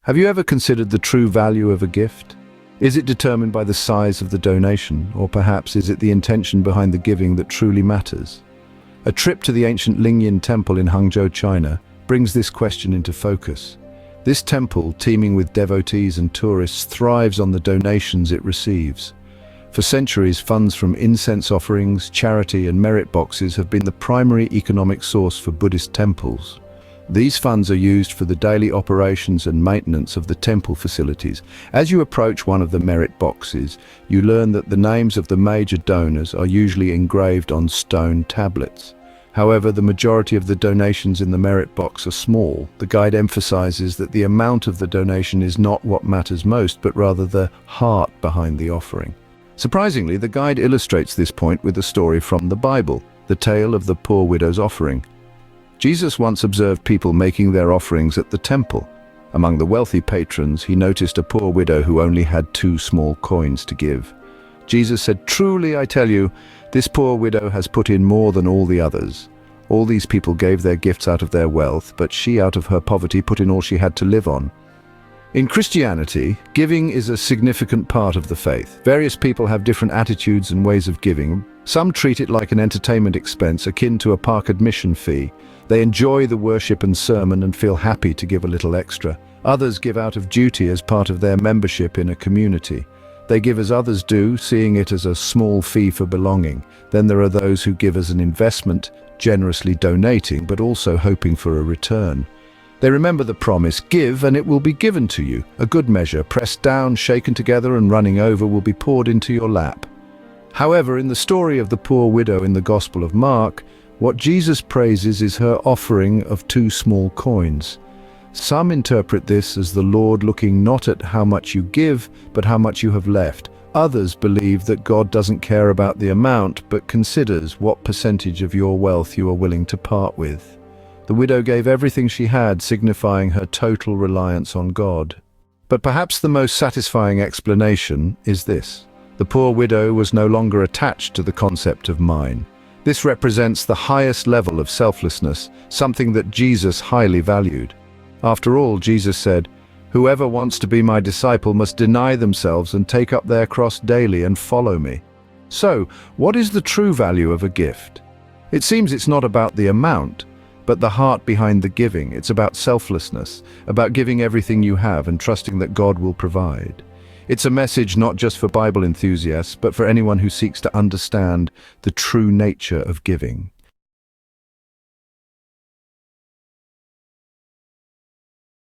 Have you ever considered the true value of a gift? Is it determined by the size of the donation, or perhaps is it the intention behind the giving that truly matters? A trip to the ancient Lingyan temple in Hangzhou, China, brings this question into focus. This temple, teeming with devotees and tourists, thrives on the donations it receives. For centuries, funds from incense offerings, charity and merit boxes have been the primary economic source for Buddhist temples. These funds are used for the daily operations and maintenance of the temple facilities. As you approach one of the merit boxes, you learn that the names of the major donors are usually engraved on stone tablets. However, the majority of the donations in the merit box are small. The guide emphasizes that the amount of the donation is not what matters most, but rather the heart behind the offering. Surprisingly, the guide illustrates this point with a story from the Bible, the tale of the poor widow's offering. Jesus once observed people making their offerings at the temple. Among the wealthy patrons, he noticed a poor widow who only had 2 small coins to give. Jesus said, "Truly, I tell you, this poor widow has put in more than all the others. All these people gave their gifts out of their wealth, but she out of her poverty put in all she had to live on." In Christianity, giving is a significant part of the faith. Various people have different attitudes and ways of giving. Some treat it like an entertainment expense akin to a park admission fee. They enjoy the worship and sermon and feel happy to give a little extra. Others give out of duty as part of their membership in a community. They give as others do, seeing it as a small fee for belonging. Then there are those who give as an investment, generously donating, but also hoping for a return. They remember the promise, "Give and it will be given to you. A good measure, pressed down, shaken together and running over, will be poured into your lap." However, in the story of the poor widow in the Gospel of Mark, what Jesus praises is her offering of 2 small coins. Some interpret this as the Lord looking not at how much you give, but how much you have left. Others believe that God doesn't care about the amount, but considers what percentage of your wealth you are willing to part with. The widow gave everything she had, signifying her total reliance on God. But perhaps the most satisfying explanation is this. The poor widow was no longer attached to the concept of mine. This represents the highest level of selflessness, something that Jesus highly valued. After all, Jesus said, "Whoever wants to be my disciple must deny themselves and take up their cross daily and follow me." So, what is the true value of a gift? It seems it's not about the amount, but the heart behind the giving. It's about selflessness, about giving everything you have and trusting that God will provide. It's a message not just for Bible enthusiasts, but for anyone who seeks to understand the true nature of giving.